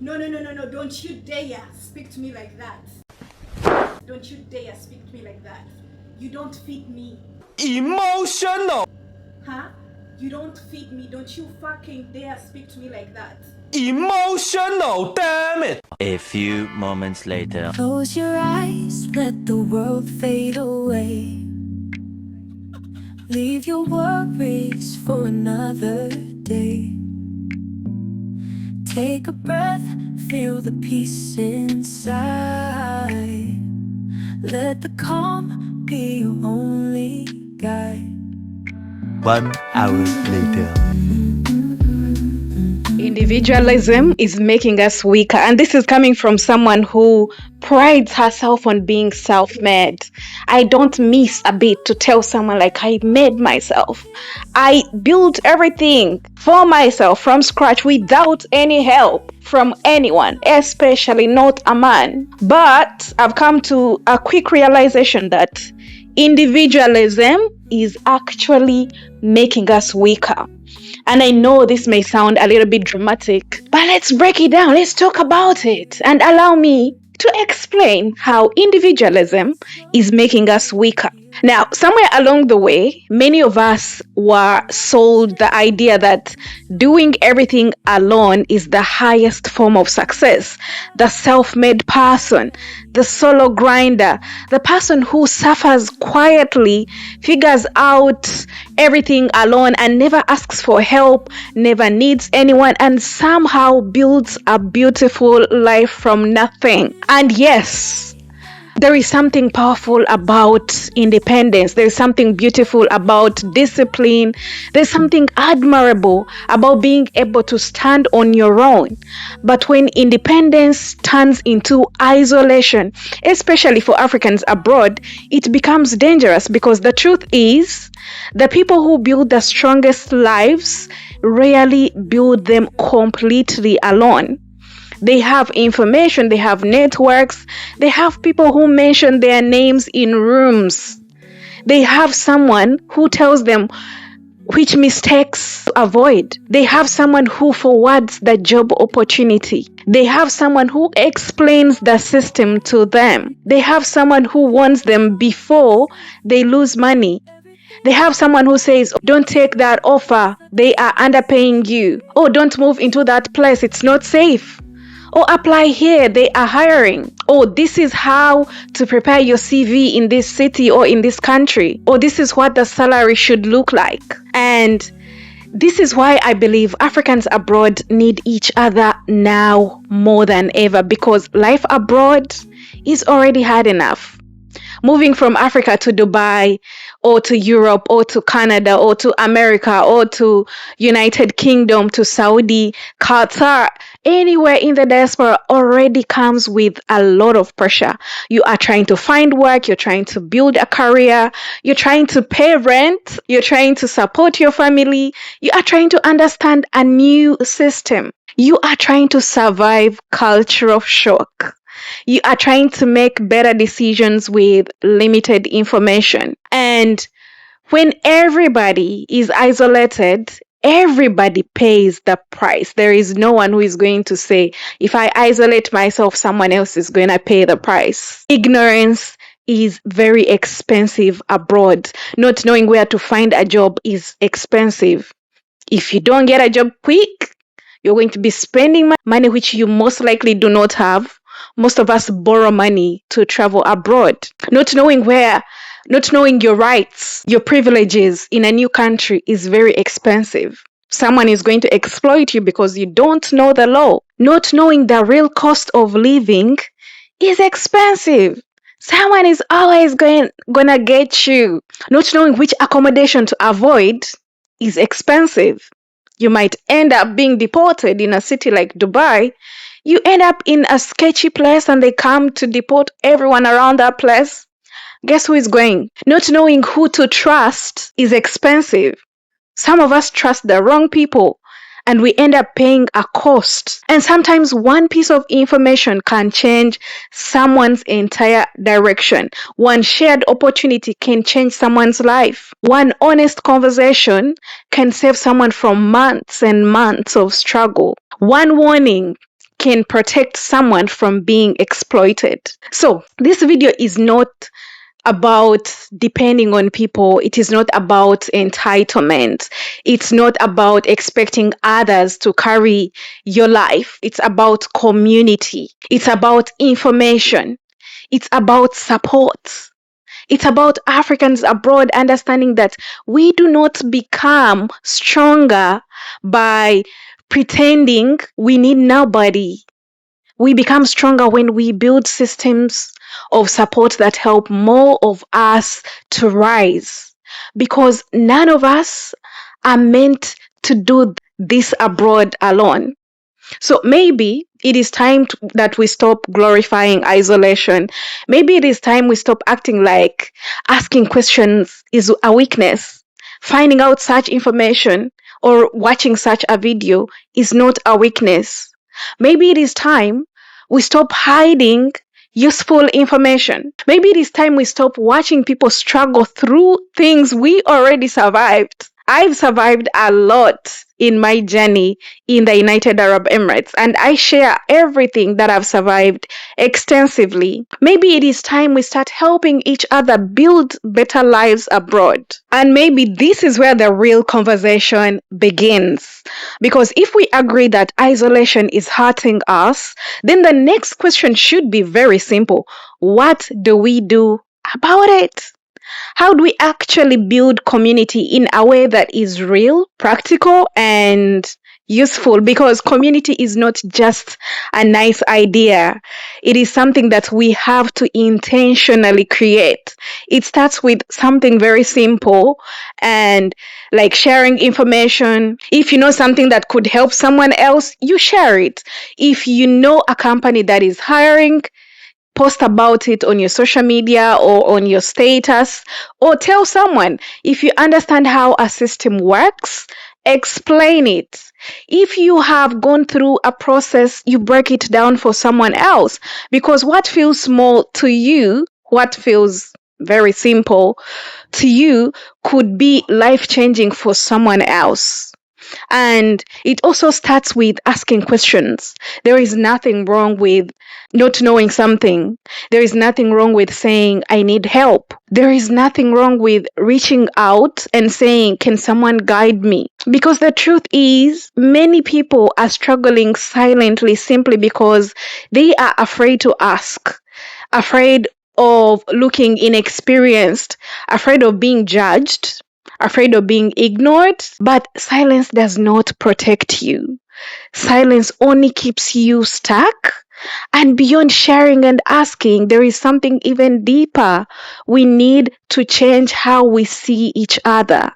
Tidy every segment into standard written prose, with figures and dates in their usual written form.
No, no, no, no, no. Don't you dare speak to me like that. Don't you dare speak to me like that. You don't fit me. Emotional. Huh? You don't fit me. Don't you fucking dare speak to me like that. Emotional, damn it. A few moments later. Close your eyes, let the world fade away. Leave your worries for another day. Take a breath, feel the peace inside. Let the calm be your only guide. 1 hour later. Individualism is making us weaker, and this is coming from someone who prides herself on being self-made. I don't miss a beat to tell someone like I made myself. I built everything for myself from scratch without any help from anyone, especially not a man. But I've come to a quick realization that individualism is actually making us weaker. And I know this may sound a little bit dramatic, but let's break it down. Let's talk about it and allow me to explain how individualism is making us weaker. Now, somewhere along the way, many of us were sold the idea that doing everything alone is the highest form of success. The self-made person, the solo grinder, the person who suffers quietly, figures out everything alone and never asks for help, never needs anyone, and somehow builds a beautiful life from nothing. And yes, there is something powerful about independence. There is something beautiful about discipline. There's something admirable about being able to stand on your own. But when independence turns into isolation, especially for Africans abroad, it becomes dangerous, because the truth is, the people who build the strongest lives rarely build them completely alone. They have information, they have networks, they have people who mention their names in rooms. They have someone who tells them which mistakes to avoid. They have someone who forwards the job opportunity. They have someone who explains the system to them. They have someone who warns them before they lose money. They have someone who says, don't take that offer, they are underpaying you. Oh, don't move into that place, it's not safe. Or apply here, they are hiring. Or this is how to prepare your CV in this city or in this country. Or this is what the salary should look like. And this is why I believe Africans abroad need each other now more than ever, because life abroad is already hard enough. Moving from Africa to Dubai, or to Europe, or to Canada, or to America, or to United Kingdom, to Saudi, Qatar, anywhere in the diaspora already comes with a lot of pressure. You are trying to find work, you're trying to build a career, you're trying to pay rent, you're trying to support your family, you are trying to understand a new system. You are trying to survive cultural shock. You are trying to make better decisions with limited information. And when everybody is isolated, everybody pays the price. There is no one who is going to say, if I isolate myself, someone else is going to pay the price. Ignorance is very expensive abroad. Not knowing where to find a job is expensive. If you don't get a job quick, you're going to be spending money which you most likely do not have. Most of us borrow money to travel abroad. Not knowing your rights, your privileges in a new country is very expensive. Someone is going to exploit you because you don't know the law. Not knowing the real cost of living is expensive. Someone is always gonna get you. Not knowing which accommodation to avoid is expensive. You might end up being deported in a city like Dubai. You end up in a sketchy place and they come to deport everyone around that place. Guess who is going? Not knowing who to trust is expensive. Some of us trust the wrong people and we end up paying a cost. And sometimes one piece of information can change someone's entire direction. One shared opportunity can change someone's life. One honest conversation can save someone from months and months of struggle. One warning can protect someone from being exploited. So this video is not about depending on people. It is not about entitlement. It's not about expecting others to carry your life. It's about community. It's about information. It's about support. It's about Africans abroad understanding that we do not become stronger by pretending we need nobody. We become stronger when we build systems of support that help more of us to rise. Because none of us are meant to do this abroad alone. So maybe it is time that we stop glorifying isolation. Maybe it is time we stop acting like asking questions is a weakness. Finding out such information or watching such a video is not a weakness. Maybe it is time we stop hiding useful information. Maybe it is time we stop watching people struggle through things we already survived. I've survived a lot in my journey in the United Arab Emirates, and I share everything that I've survived extensively. Maybe it is time we start helping each other build better lives abroad. And maybe this is where the real conversation begins. Because if we agree that isolation is hurting us, then the next question should be very simple. What do we do about it? How do we actually build community in a way that is real, practical, and useful? Because community is not just a nice idea. It is something that we have to intentionally create. It starts with something very simple and like sharing information. If you know something that could help someone else, you share it. If you know a company that is hiring, post about it on your social media or on your status, or tell someone. If you understand how a system works, explain it. If you have gone through a process, you break it down for someone else, because what feels small to you, what feels very simple to you, could be life-changing for someone else. And it also starts with asking questions. There is nothing wrong with not knowing something. There is nothing wrong with saying, I need help. There is nothing wrong with reaching out and saying, can someone guide me? Because the truth is, many people are struggling silently simply because they are afraid to ask, afraid of looking inexperienced, afraid of being judged, afraid of being ignored. But silence does not protect you. Silence only keeps you stuck. And beyond sharing and asking, there is something even deeper. We need to change how we see each other.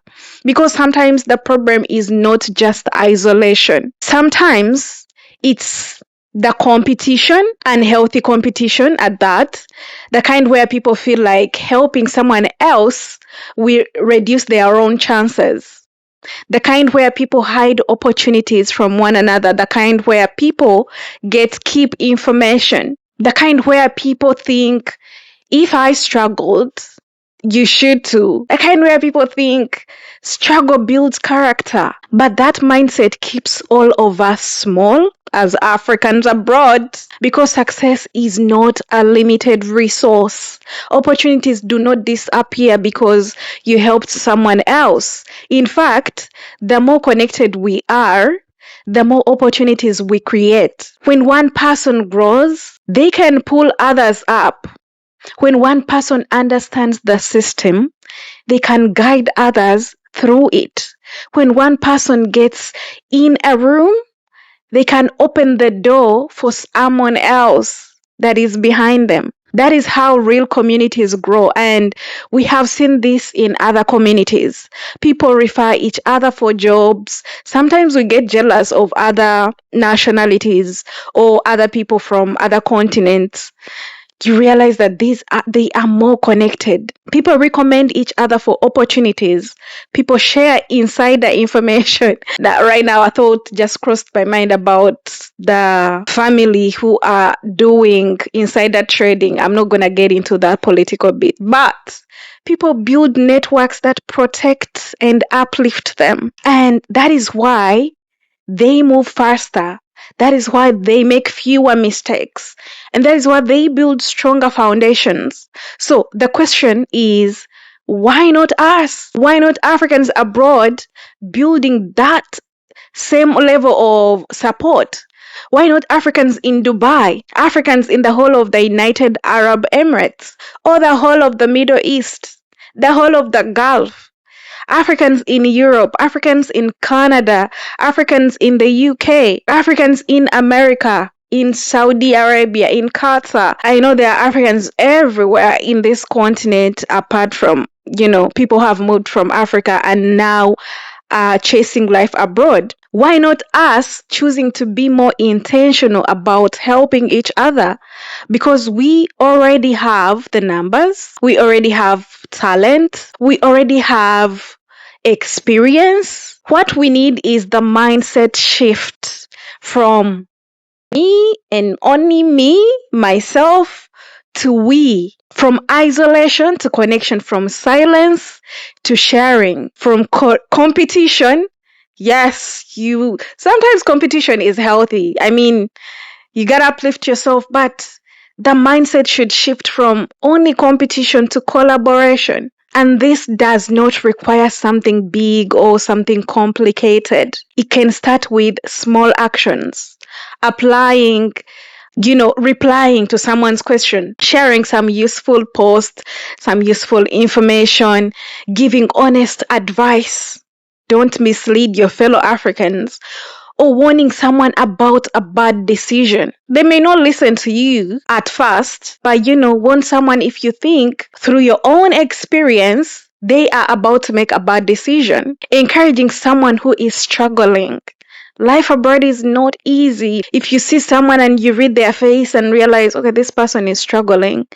Because sometimes the problem is not just isolation. Sometimes it's the competition, unhealthy competition at that, the kind where people feel like helping someone else will reduce their own chances, the kind where people hide opportunities from one another, the kind where people keep information, the kind where people think, if I struggled, you should too. The kind where people think struggle builds character. But that mindset keeps all of us small as Africans abroad, because success is not a limited resource. Opportunities do not disappear because you helped someone else. In fact, the more connected we are, the more opportunities we create. When one person grows, they can pull others up. When one person understands the system, they can guide others through it. When one person gets in a room, they can open the door for someone else that is behind them. That is how real communities grow. And we have seen this in other communities. People refer each other for jobs. Sometimes we get jealous of other nationalities or other people from other continents. You realize that they are more connected. People recommend each other for opportunities. People share insider information. That right now a thought just crossed my mind about the family who are doing insider trading. I'm not going to get into that political bit, but people build networks that protect and uplift them. And that is why they move faster. That is why they make fewer mistakes. And that is why they build stronger foundations. So the question is, why not us? Why not Africans abroad building that same level of support? Why not Africans in Dubai, Africans in the whole of the United Arab Emirates, or the whole of the Middle East, the whole of the Gulf? Africans in Europe, Africans in Canada, Africans in the UK, Africans in America, in Saudi Arabia, in Qatar. I know there are Africans everywhere in this continent, apart from, people have moved from Africa and now are chasing life abroad. Why not us choosing to be more intentional about helping each other? Because we already have the numbers, we already have talent, we already have experience. What we need is the mindset shift from me and only me, myself, to we. From isolation to connection, from silence to sharing, from competition. Yes, sometimes competition is healthy. I mean, you gotta uplift yourself, but the mindset should shift from only competition to collaboration. And this does not require something big or something complicated. It can start with small actions, applying, replying to someone's question, sharing some useful post, some useful information, giving honest advice. Don't mislead your fellow Africans, or warning someone about a bad decision. They may not listen to you at first, but warn someone if you think through your own experience they are about to make a bad decision. Encouraging someone who is struggling. Life abroad is not easy. If you see someone and you read their face and realize, okay, this person is struggling,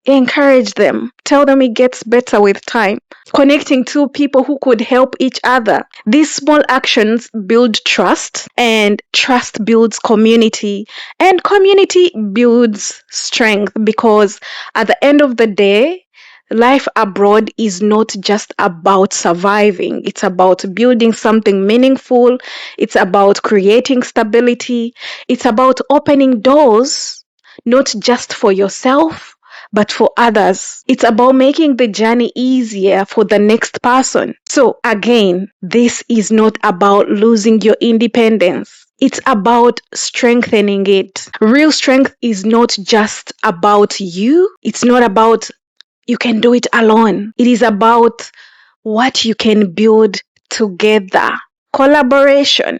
encourage them. Tell them it gets better with time. Connecting two people who could help each other. These small actions build trust, and trust builds community, and community builds strength, because at the end of the day, life abroad is not just about surviving. It's about building something meaningful. It's about creating stability. It's about opening doors, not just for yourself, but for others. It's about making the journey easier for the next person. So again, this is not about losing your independence. It's about strengthening it. Real strength is not just about you. It's not about you can do it alone. It is about what you can build together. Collaboration.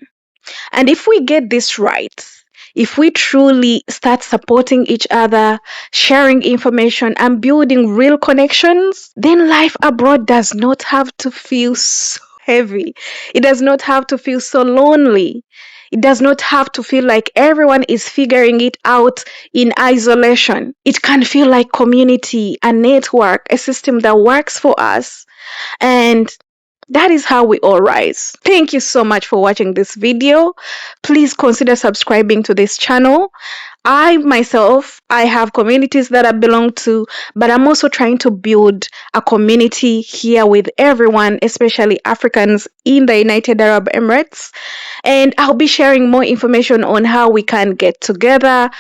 And if we get this right, if we truly start supporting each other, sharing information, and building real connections, then life abroad does not have to feel so heavy. It does not have to feel so lonely. It does not have to feel like everyone is figuring it out in isolation. It can feel like community, a network, a system that works for us. And that is how we all rise. Thank you so much for watching this video. Please consider subscribing to this channel. I myself, I have communities that I belong to, but I'm also trying to build a community here with everyone, especially Africans in the United Arab Emirates. And I'll be sharing more information on how we can get together.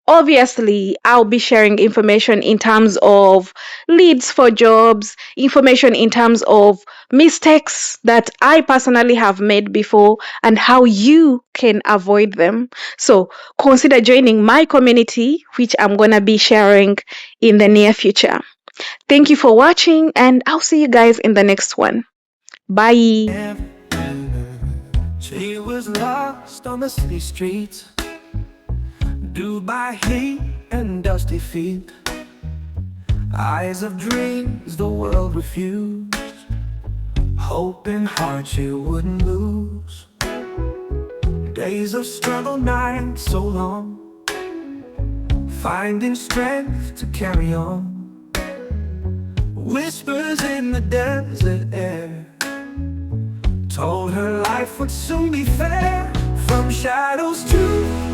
Obviously, I'll be sharing information in terms of leads for jobs, information in terms of mistakes that I personally have made before and how you can avoid them. So consider joining my community, which I'm going to be sharing in the near future. Thank you for watching, and I'll see you guys in the next one. Bye. She was lost on the city streets, due by heat and dusty feet. Eyes of dreams the world refused, hope in heart she wouldn't lose. Days of struggle, nights so long, finding strength to carry on. Whispers in the desert air told her life would soon be fair. From shadows to